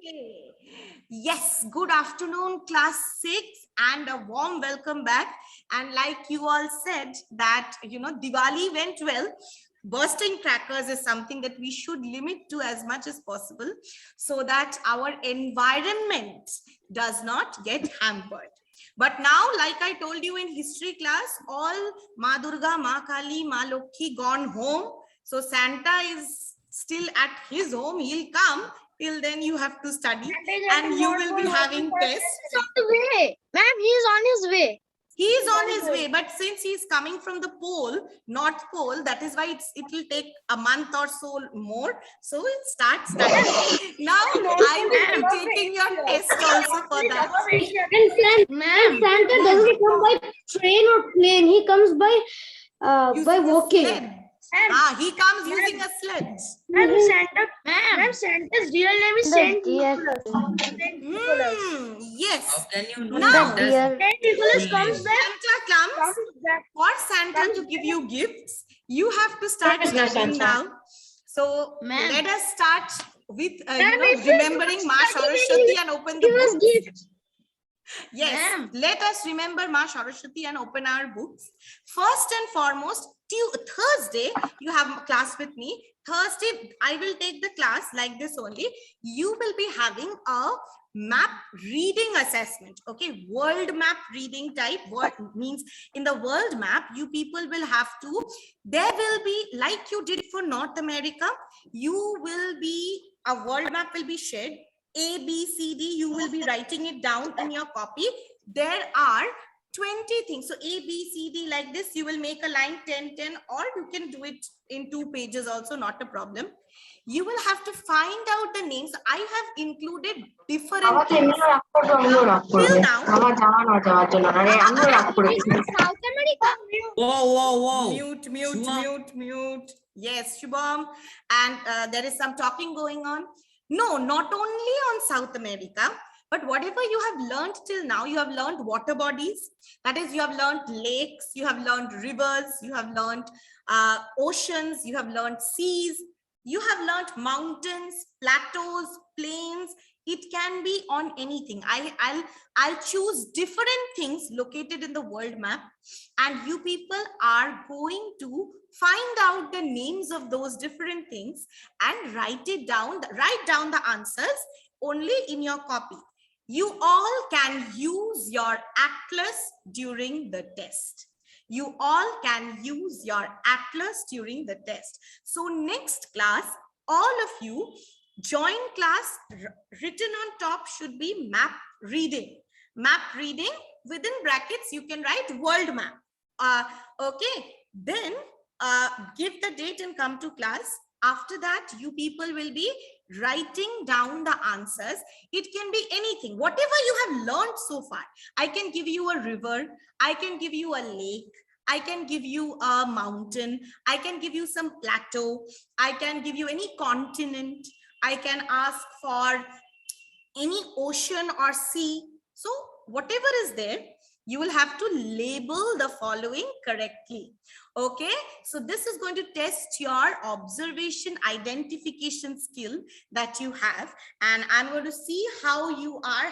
Okay. Yes, good afternoon, class 6, and a warm welcome back. And like you all said, that Diwali went well. Bursting crackers is something that we should limit to as much as possible so that our environment does not get hampered. But now, like I told you in history class, all Ma Durga, Ma Kali, Ma Lokhi gone home. So Santa is still at his home. He'll come. Till then, you have to study and you will be having tests. He's on the way. Ma'am, he's on his way. He is on his way, but since he is coming from the pole, North Pole, that is why it will take a month or so more. So it starts studying. Now I will be taking your test also for that. Ma'am, Santa doesn't come by train or plane. He comes by walking. He comes using a sled. Ma'am, Santa's real name is Saint Nicholas. Yes. How can you know Now, that? Saint Nicholas comes back. Santa comes for Santa to give you gifts. You have to start studying now. So let us start with remembering Ma Saraswati and open the books. Yes, let us remember Ma Saraswati and open our books. First and foremost, Thursday, you have class with me. Thursday, I will take the class like this only. You will be having a map reading assessment. Okay, world map reading type. What means in the world map, you people will have to, there will be, like you did for North America, you will be, a world map will be shared. A, B, C, D, you will be writing it down in your copy. There are 20 things. So A, B, C, D like this, you will make a line 10, 10, or you can do it in 2 pages also, not a problem. You will have to find out the names. I have included different things. Till now, South America. Whoa. mute. Yes, Shubham. And there is some talking going on. No, not only on South America, but whatever you have learned till now, you have learned water bodies. That is, you have learned lakes, you have learned rivers, you have learned oceans, you have learned seas, you have learned mountains, plateaus, plains. It can be on anything. I'll choose different things located in the world map, and you people are going to find out the names of those different things and write it down. Write down the answers only in your copy. You all can use your atlas during the test. You all can use your atlas during the test. So next class, all of you join class. Written on top should be map reading. Map reading, within brackets, you can write world map. Okay, then give the date and come to class. After that, you people will be writing down the answers. It can be anything, whatever you have learned so far. I can give you a river, I can give you a lake, I can give you a mountain, I can give you some plateau, I can give you any continent, I can ask for any ocean or sea. So whatever is there, you will have to label the following correctly. Okay, so this is going to test your observation identification skill that you have, and I'm going to see how you are,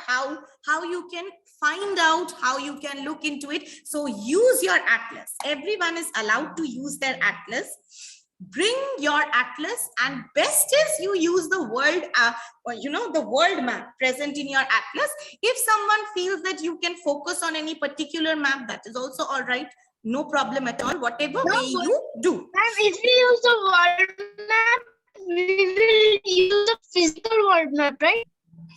how you can find out, how you can look into it. So use your atlas. Everyone is allowed to use their atlas. Bring your atlas, and best is you use the world the world map present in your atlas. If someone feels that you can focus on any particular map, that is also all right. No problem at all, whatever way you do. Ma'am, if we use the world map, we will use the physical world map, right?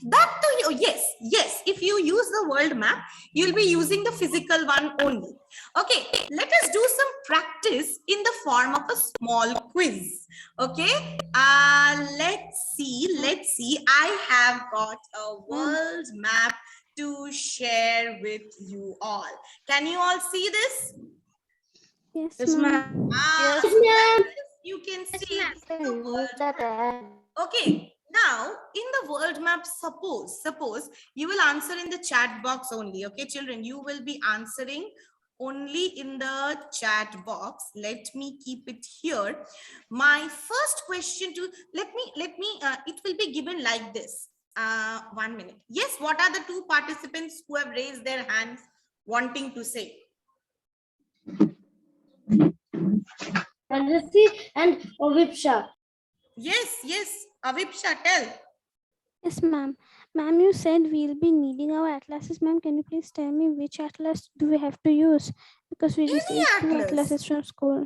That too, yes. If you use the world map, you'll be using the physical one only. Okay, let us do some practice in the form of a small quiz. Okay, let's see. I have got a world map to share with you all. Can you all see this? Yes, ma'am. Yes, ma'am. You can see the world map. Okay, now in the world map, suppose you will answer in the chat box only. Okay, children, you will be answering only in the chat box. Let me keep it here. My first question to, let me it will be given like this. 1 minute. Yes, what are the two participants who have raised their hands wanting to say? Rajyasree and Ovipsha. Yes, Avipsha, tell. Yes, ma'am. Ma'am, you said we'll be needing our atlases. Ma'am, can you please tell me which atlas do we have to use? Because we Any received two atlas. atlases from school.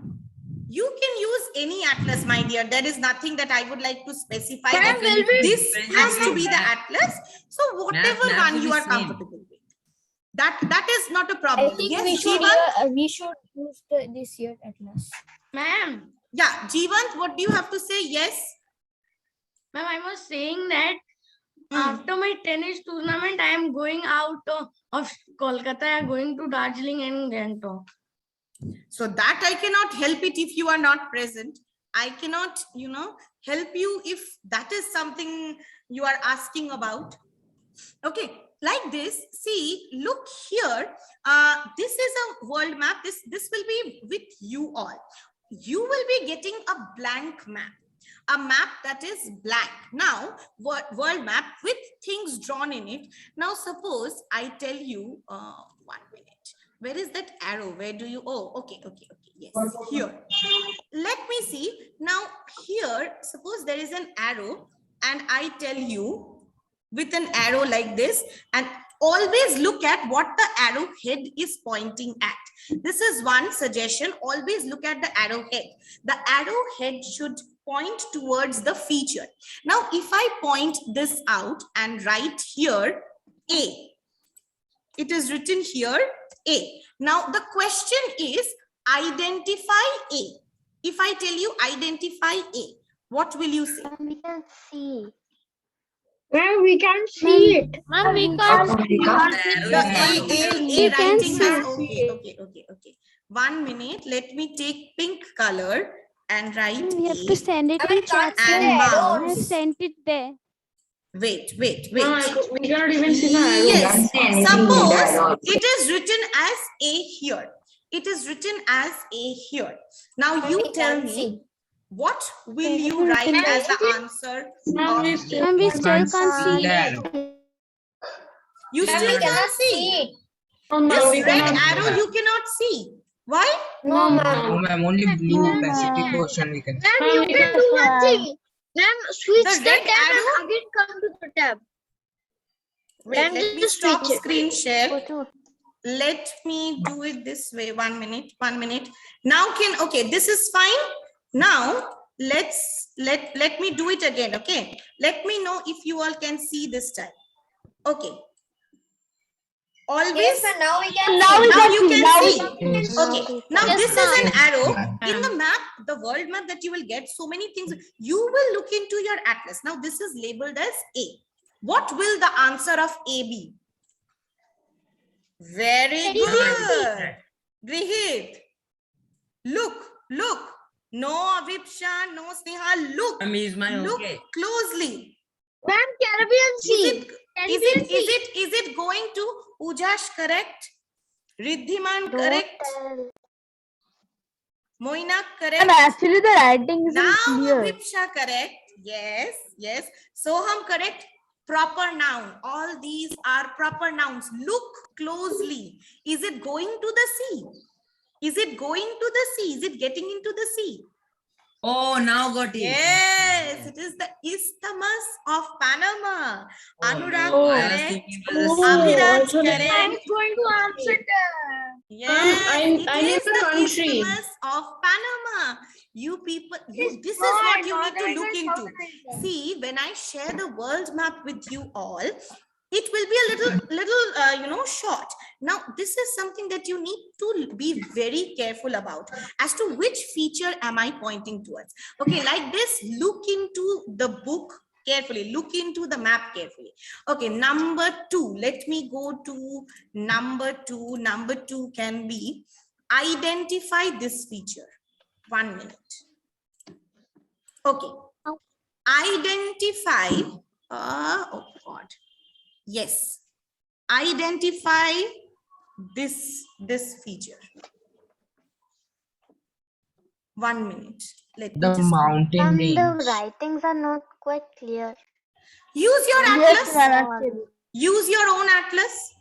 You can use any atlas, my dear. There is nothing that I would like to specify Ma'am, that will we- this has to be the atlas. So whatever Ma'am, one you are same. comfortable with. That is not a problem. Yes, we should Jeevan? use this year atlas. Ma'am, Yeah, Jeevan, what do you have to say? Yes. ma'am, I was saying that Hmm. after my tennis tournament, I am going out of Kolkata. I am going to Darjeeling and Gangtok. So that I cannot help it if you are not present. I cannot, help you if that is something you are asking about. Okay, like this, see, look here. This is a world map. This will be with you all. You will be getting a blank map. A map that is blank. Now, world map with things drawn in it. Now, suppose I tell you, 1 minute. Where is that arrow? Where do you, okay, yes, here. Let me see. Now, here, suppose there is an arrow and I tell you with an arrow like this, and always look at what the arrow head is pointing at. This is one suggestion. Always look at the arrow head. The arrow head should point towards the feature. Now, if I point this out and write here A, it is written here A. Now, the question is identify A. If I tell you identify A, what will you say? We can see. Ma'am, we can see it. Ma'am, we can't see. The A We can writing see. has, okay. 1 minute. Let me take pink color and write We have A. to send it in chat. and I have mouse. sent it there. Wait. We cannot even see the arrow. Yes, suppose it is written as A here. It is written as A here. Now you tell me, what will Okay, you write written as the answer? of A? And we still can't see it. You still can't see. This red arrow you cannot see. Why? No, No, ma'am, only blue Pacific Ocean we can. Ma'am, you can do one thing. Ma'am, switch The the red tab arrow? and again come to the tab. Wait, Then let me just stop switch it. screen share. Let me do it this way. 1 minute. Now okay, this is fine. Now let me do it again. Okay, let me know if you all can see this time. Okay. Always. now we can Now you can see. Yes. Okay. Now Yes, this is an ma'am. arrow in the map, the world map that you will get. So many things. You will look into your atlas. Now this is labeled as A. What will the answer of A be? Very good. Grihit. Look. No Avipsha, no Sneha. Look. Ma'am, is my Look okay? closely. Ma'am, Caribbean Sea. Is it going to Ujash correct? Riddhiman correct? Moina correct? actually the writing Now Vipsha correct. Yes. Soham correct. Proper noun. All these are proper nouns. Look closely. Is it going to the sea? Is it going to the sea? Is it getting into the sea? Oh, now got it. Yes, it is the Isthmus of Panama. Anurag no, I was correct. thinking it was the Abhiraj sea. correct. going to answer Yes, I it knew is the the country. Isthmus of Panama. You people, this is what you need to look into. See, when I share the world map with you all, it will be a little short. Now, this is something that you need to be very careful about as to which feature am I pointing towards. Okay, like this, look into the book carefully, look into the map carefully. Okay, number 2, let me go to number 2. Number 2 can be identify this feature. 1 minute. Okay, identify, oh God. Yes, identify this feature. 1 minute. Let me The just mountain range. writings are not quite clear. Use your Yes, atlas. ma'am. Use your own atlas.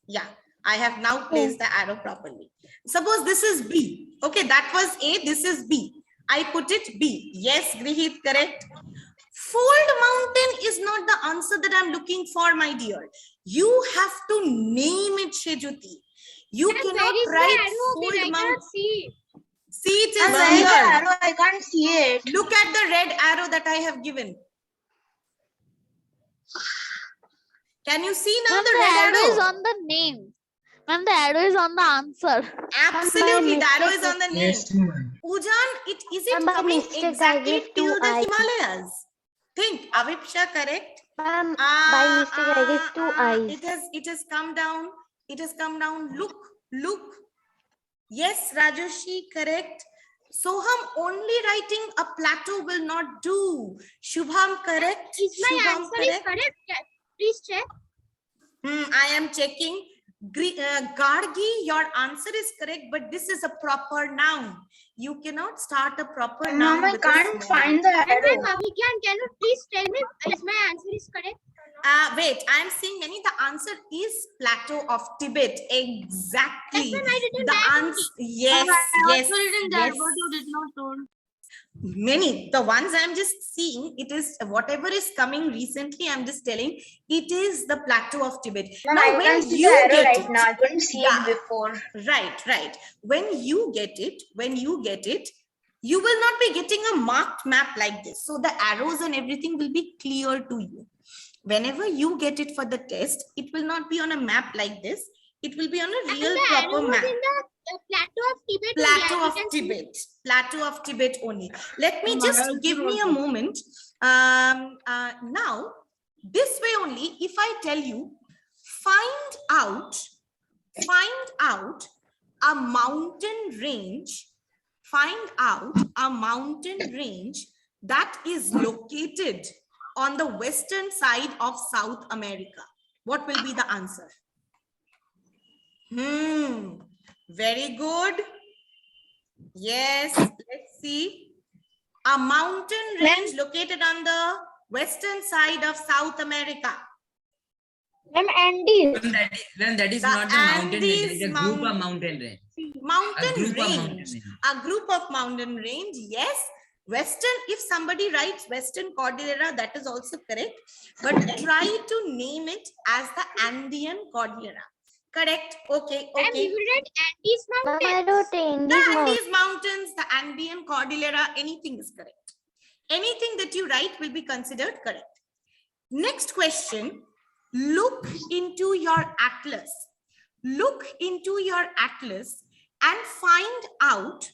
Yeah, I have now placed the arrow properly. Suppose this is B. Okay, that was A, this is B. I put it B. Yes, Grihit, correct. Fold mountain is not the answer that I'm looking for, my dear. You have to name it, Shejuti. You cannot write fold mountain. See it is here. I can't see it. Look at the red arrow that I have given. Can you see now the red arrow? is on the name. Ma'am, the arrow is on the answer. Absolutely, the arrow is on the name. Yes, ma'am. Ujan, is it By coming mistake, I exactly gave till two the eyes. Himalayas? Think, Avipsha, correct? Ma'am, by mistake, I gave two eyes. It has come down. It has come down. Look. Yes, Rajoshi, correct. Soham, only writing a plateau will not do. Shubham, correct. Is my Shubham, answer is correct? Please check. I am checking. Gargi, your answer is correct, but this is a proper noun. You cannot start a proper noun. Ma'am, I with a can't small find the arrow. Can you please tell me if my answer is correct? Wait, I'm saying Many, the answer is Plateau of Tibet. Exactly. That's when I didn't The write answer, yes. you did not told. Many, the ones I'm just seeing, it is whatever is coming recently, I'm just telling, it is the Plateau of Tibet. Ma'am, I can see the arrow right now. I couldn't see Yeah. it before. Right. When you get it, you will not be getting a marked map like this. So the arrows and everything will be clear to you. Whenever you get it for the test, it will not be on a map like this. It will be on a real proper map. Plateau of Tibet. Plateau of Tibet only. Let me just give me a moment. Now, this way only, if I tell you, find out a mountain range, that is located on the western side of South America. What will be the answer? Very good. Yes, let's see. A mountain range located on the western side of South America. Ma'am, Andes. That is The not a mountain range. Andes It is a group of mountain range. Mountain group of range. mountain range. A group of mountain range. Yes. Western, if somebody writes Western Cordillera, that is also correct. But try to name it as the Andean Cordillera. Correct. Okay. And you will write Andes Mountains. The Andes Mountains, the Andean Cordillera, anything is correct. Anything that you write will be considered correct. Next question. Look into your atlas. Look into your atlas and find out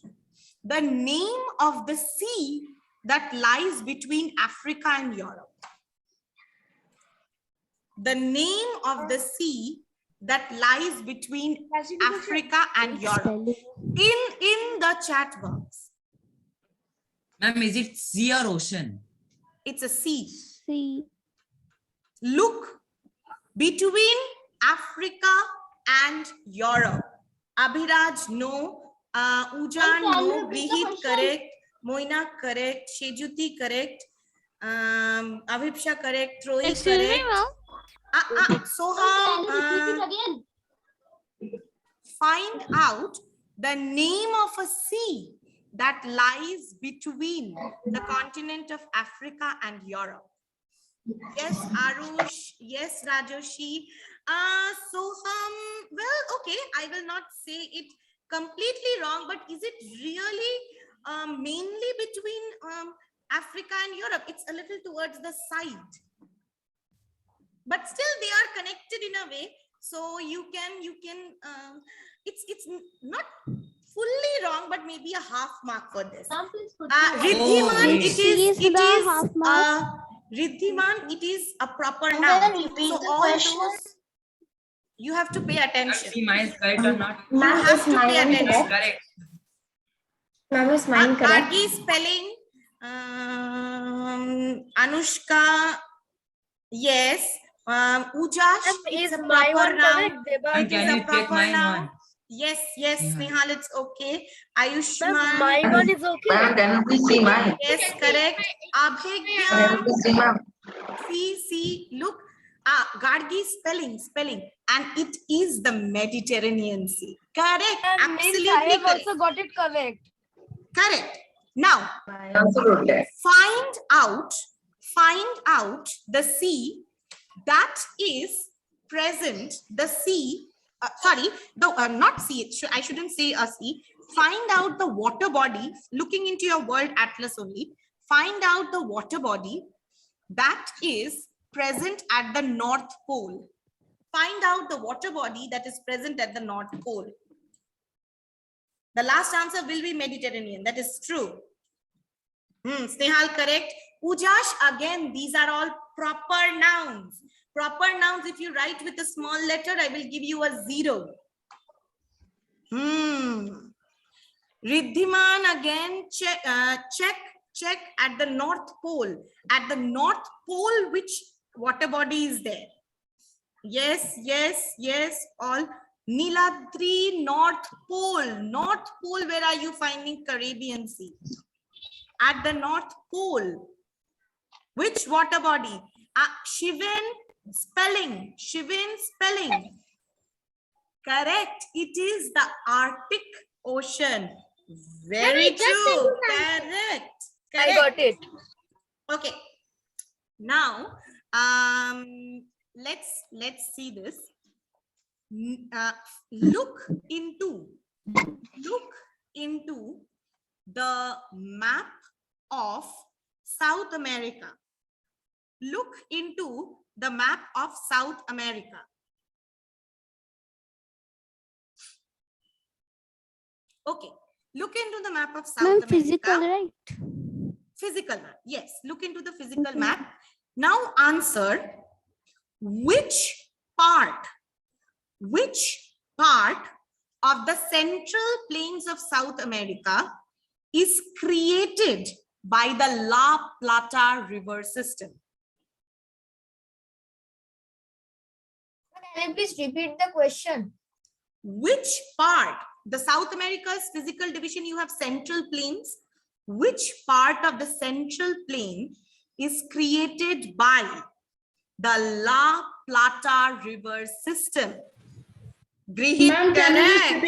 the name of the sea that lies between Africa and Europe. The name of the sea that lies between Africa and Europe. In the chat box. Ma'am, is it sea or ocean? It's a sea. See. Look between Africa and Europe. Abhiraj, no. Ujan, no. Grihit, correct. Moina, correct. Shejuti, correct. Avipsha, correct. Troy, Excuse me, correct. ma'am. Soham, find out the name of a sea that lies between the continent of Africa and Europe. Yes, Arush. Yes, Rajoshi. Soham, well, okay, I will not say it completely wrong, but is it really mainly between Africa and Europe? It's a little towards the side. But still they are connected in a way. So you can, it's not fully wrong, but maybe a half mark for this. Riddhiman, Riddhiman, it is a proper noun. So all those, you have to pay attention. See mine is correct or not? You have to pay attention. Correct. Ma'am, is mine correct? Gargi spelling, Anushka, yes. Ujash, it's a proper noun. And can you check mine on? Yes, yes, Yeah. Nehal, it's okay. Ayushman. My one is okay. Ma'am, can you please see mine? Yes, correct. Can Abhigya. you please see, ma'am? See, look. Gargi spelling. And it is the Mediterranean Sea. Correct. Absolutely I have correct. also got it correct. Correct. Now, I also wrote that. find out the sea that is present, the sea, not sea, I shouldn't say a sea. Find out the water body, looking into your world atlas only, find out the water body that is present at the North Pole. Find out the water body that is present at the North Pole. The last answer will be Mediterranean. That is true. Snehal, correct. Ujash, again, these are all proper nouns. Proper nouns, if you write with a small letter, I will give you a 0. Riddhiman, again, check at the North Pole. At the North Pole, which water body is there? Yes, all. Niladri, North Pole. North Pole, where are you finding Caribbean Sea? At the North Pole. Which water body? Shivin spelling. Correct. It is the Arctic Ocean. Very true. Correct. I got it. Okay. Now, let's see this. Look into the map of South America. Look into the map of South America. Okay, look into the map of South Ma'am, America. physical, right? Physical map, yes. Look into the physical map. Now answer which part of the central plains of South America is created by the La Plata river system. Can you please repeat the question? Which part, the South America's physical division, you have central plains. Which part of the central plain is created by the La Plata river system? Grihit, correct.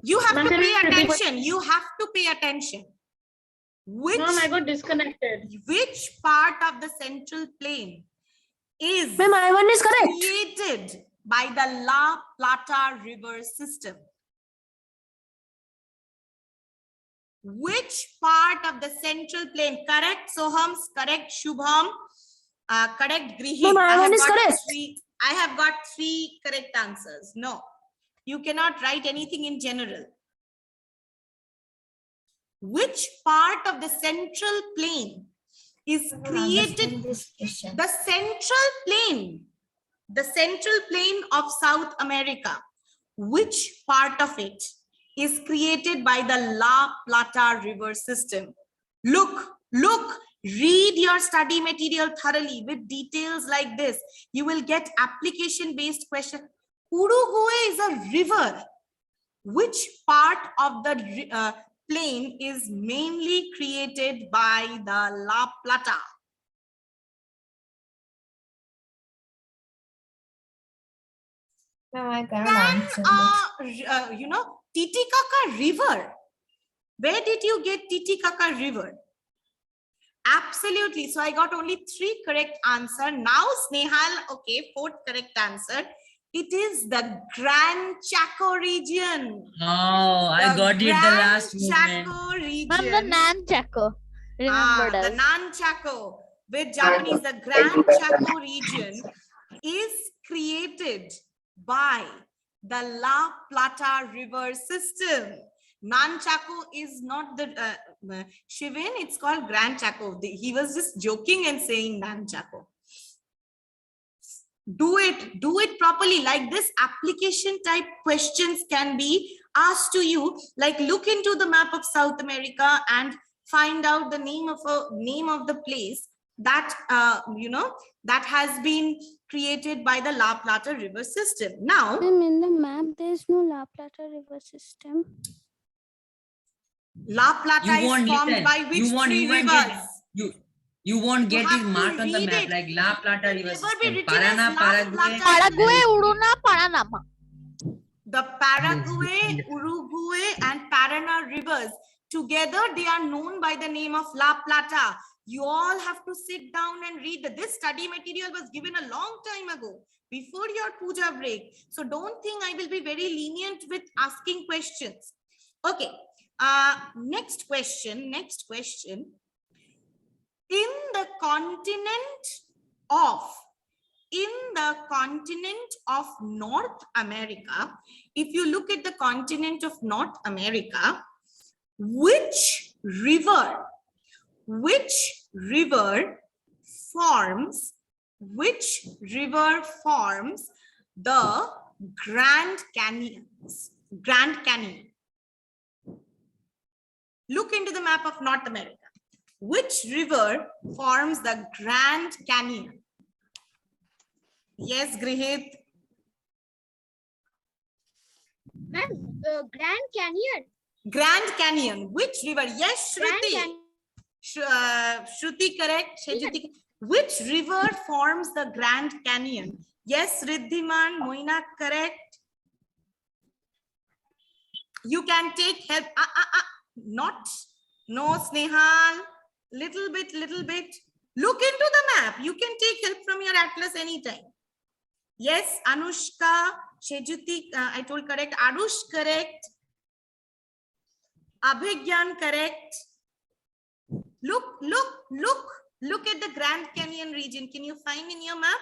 You have to pay attention. You have to pay attention. Ma'am, I got disconnected. Which part of the central plain is Ma'am, my one is correct. created by the La Plata river system? Which part of the central plain? Correct, Sohams. Correct, Shubham. Correct, Grihit. No, my one is correct. I have got 3 correct answers. No, you cannot write anything in general. Which part of the central plain is created? The central plain of South America. Which part of it is created by the La Plata river system? Look, read your study material thoroughly with details like this. You will get application based question. Uruguay is a river. Which part of the plain is mainly created by the La Plata? No, I cannot answer this. Titicaca River. Where did you get Titicaca River? Absolutely. So I got only 3 correct answer. Now Snehal, okay, 4th correct answer. It is the Gran Chaco region. Oh, I got it the last moment. Chaco region. Ma'am, the Nan Chaco. Remembered The us. Nan Chaco, with Japanese, the Gran Chaco region is created by the La Plata river system. Nan Chaco is not the Shivin, it's called Gran Chaco. He was just joking and saying Nan Chaco. Do it properly. Like this, application type questions can be asked to you, like look into the map of South America and find out the name of the place that, that has been created by the La Plata river system. Now, Ma'am, in the map, there's no La Plata river system. La Plata You is won't formed listen. by which You won't three even rivers? get you won't get have it to marked on the read map it. like La Plata It river will never be system. written as Parana, La Paraguay. Plata. Paraguay, Uruna, Paranama. The Paraguay, Uruguay, and Paraná rivers together, they are known by the name of La Plata. You all have to sit down and read that. This study material was given a long time ago, before your puja break. So don't think I will be very lenient with asking questions. Okay. Next question. In the continent of North America, if you look at the continent of North America, which river forms the Grand Canyon? Look into the map of North America. Which river forms the Grand Canyon? Yes, Grihit. Ma'am, Grand Canyon. Grand Canyon. Which river? Yes, Grand Shruti. Canyon. Shruti, correct. Shajuti. Which river forms the Grand Canyon? Yes, Riddhiman. Moina, correct. You can take help. Not. No, Snehal. Little bit. Look into the map. You can take help from your atlas anytime. Yes, Anushka, Shejuti, I told correct. Arush, correct. Abhigyan, correct. Look at the Grand Canyon region. Can you find in your map?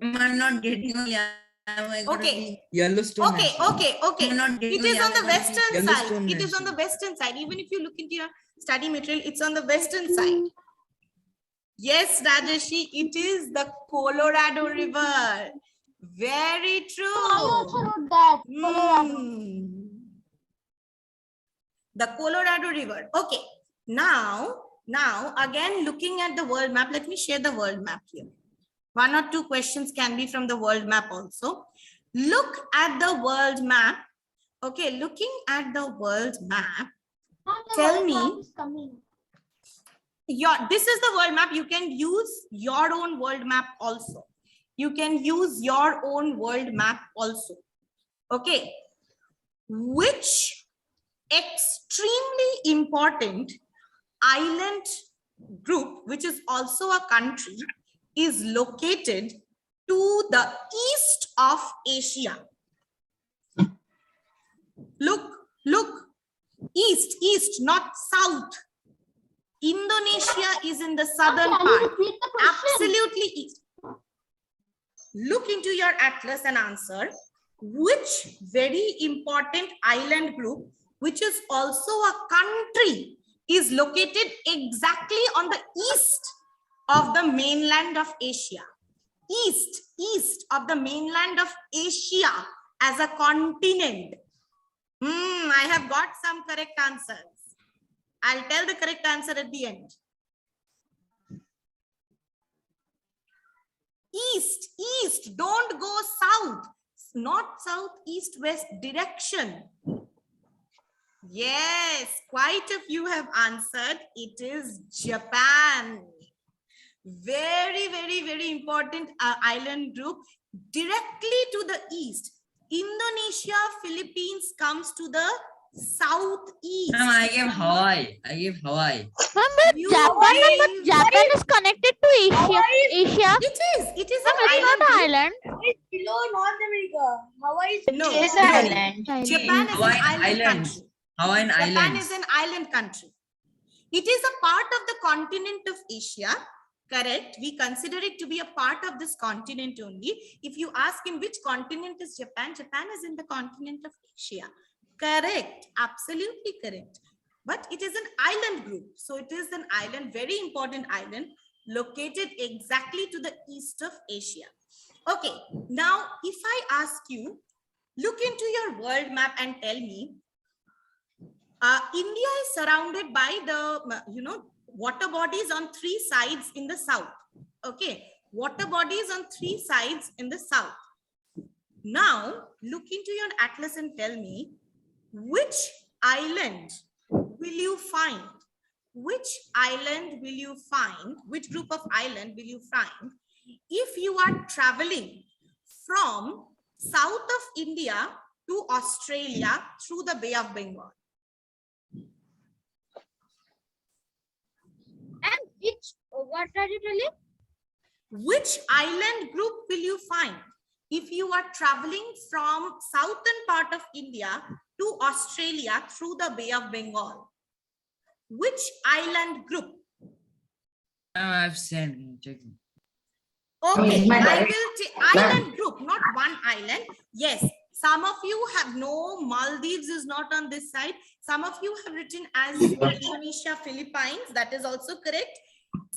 I'm not getting Okay. Yellowstone. Okay. I'm not It getting is on the Yellowstone western side. National. It is on the western side. Even if you look into your study material, it's on the western side. Yes, Rajeshi, it is the Colorado River. Very true. I also wrote that. The Colorado River. Okay. Now again, looking at the world map, let me share the world map here. 1 or 2 questions can be from the world map also. Look at the world map. Okay, looking at the world map, tell me, this is the world map. You can use your own world map also. Okay. Which extremely important island group, which is also a country, is located to the east of Asia? Look, east, not south. Indonesia is in the southern part, absolutely east. Look into your atlas and answer which very important island group, which is also a country, is located exactly on the east of the mainland of Asia. East of the mainland of Asia as a continent. I have got some correct answers. I'll tell the correct answer at the end. East, don't go south. Not south, east, west direction. Yes, quite a few have answered. It is Japan. Very, very, very important island group directly to the east. Indonesia, Philippines comes to the southeast. Ma'am, I gave Hawaii. Ma'am, but Japan is connected to Asia. It is Ma'am, an it's not an island. It's below North America. Hawaii is No, It's an island. Japan is an island country. Hawaiian Japan Islands. is an island country. It is a part of the continent of Asia. Correct. We consider it to be a part of this continent only. If you ask in which continent is Japan, Japan is in the continent of Asia. Correct. Absolutely correct. But it is an island group. So it is an island, very important island, located exactly to the east of Asia. Okay. Now, if I ask you, look into your world map and tell me, India is surrounded by the, water bodies on 3 sides in the south. Okay, water bodies on 3 sides in the south. Now, look into your atlas and tell me which island will you find? Which island will you find? Which group of island will you find if you are traveling from south of India to Australia through the Bay of Bengal? And what are you telling? Which island group will you find if you are traveling from southern part of India to Australia through the Bay of Bengal? Which island group? I've sent. Check. Okay, Is my I direct- will take island group, not one island. Yes, some of you have no, Maldives is not on this side. Some of you have written as Indonesia, Philippines. That is also correct.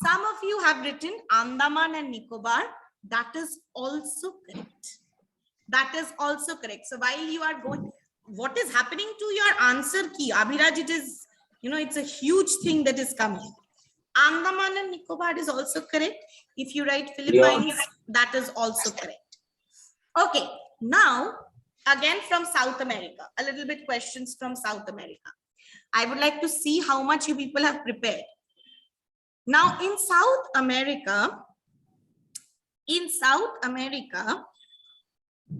Some of you have written Andaman and Nicobar. That is also correct. That is also correct. So while you are going, what is happening to your answer key? Abhiraj, it is, you know, it's a huge thing that is coming. Andaman and Nicobar is also correct. If you write Philippines, that is also correct. Okay, now again from South America, a little bit questions from South America. I would like to see how much you people have prepared. Now in South America,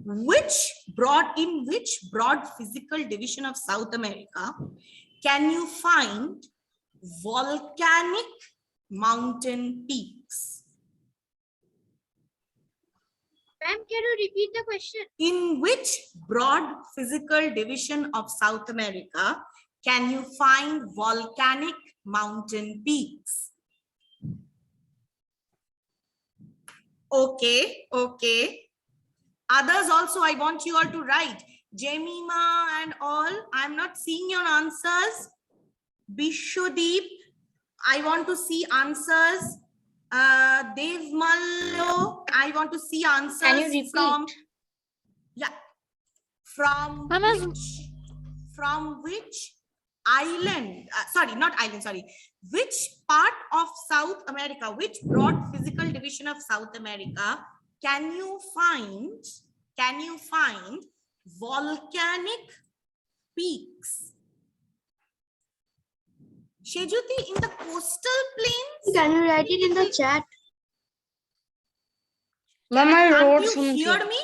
which broad physical division of South America can you find volcanic mountain peaks? Ma'am, can you repeat the question? In which broad physical division of South America can you find volcanic mountain peaks? Okay, okay. Others also, I want you all to write. Jemima and all, I'm not seeing your answers. Bishudeep, I want to see answers. Dev Mallo, I want to see answers. Can you repeat? From which island, sorry, not island, sorry. Which part of South America, which broad physical division of South America can you find volcanic peaks? Shejuti, in the coastal plains? Can you write it in the chat? Ma'am, I wrote Can't you something. hear me?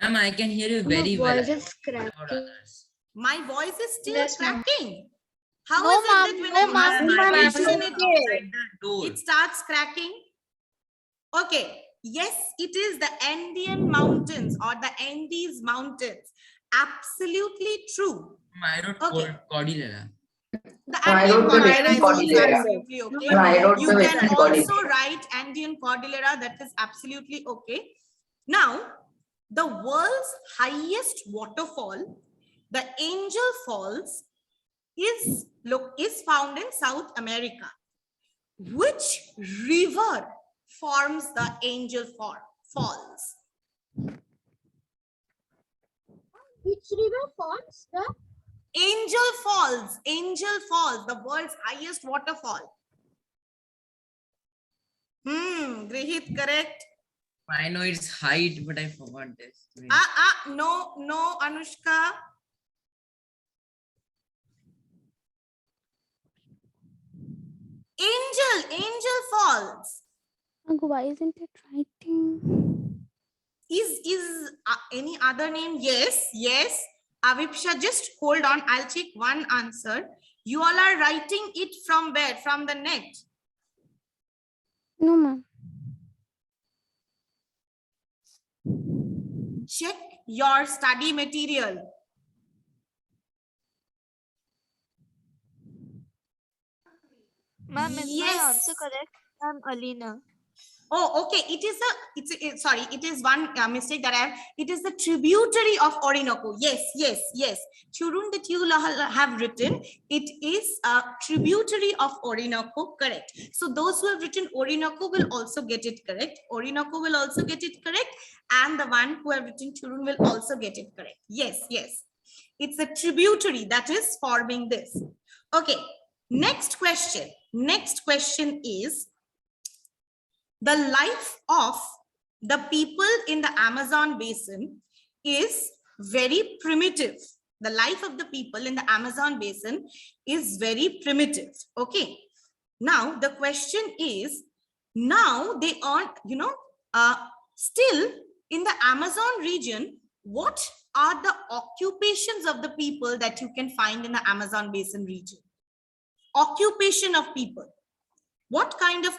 Ma'am, I can hear you My very well. voice is cracking. My voice is still Yes, ma'am. cracking. How No, is it ma'am, that when no, you ma'am, ask no, me ma'am, question, it's Outside the door. it starts cracking? Okay. Yes, it is the Andean mountains or the Andes mountains. Absolutely true. I wrote Okay. Cordillera. The No, I Andean wrote the Cordillera Western is also Cordillera. absolutely okay. No, I wrote You the can Western also Cordillera. write Andean Cordillera. That is absolutely okay. Now, the world's highest waterfall, the Angel Falls, is found in South America. Which river forms the Angel Falls? Which river forms the? Angel Falls, the world's highest waterfall. Grihit, correct. I know it's height, but I forgot this. Wait. No, Anushka. Angel Falls. Uncle, why isn't it writing? Is any other name? Yes. Avipsha, just hold on. I'll check one answer. You all are writing it from where? From the net. No, ma'am. Check your study material. Ma'am, is Yes. my answer correct? I'm Alina. Oh, okay. It is one mistake that I have. It is the tributary of Orinoco. Yes. Churun, that you have written, it is a tributary of Orinoco. Correct. So those who have written Orinoco will also get it correct. Orinoco will also get it correct. And the one who have written Churun will also get it correct. Yes. It's a tributary that is forming this. Okay, next question. Next question is the life of the people in the Amazon basin is very primitive. The life of the people in the Amazon basin is very primitive. Okay. Now the question is, now they are, still in the Amazon region, what are the occupations of the people that you can find in the Amazon basin region? Occupation of people. What kind of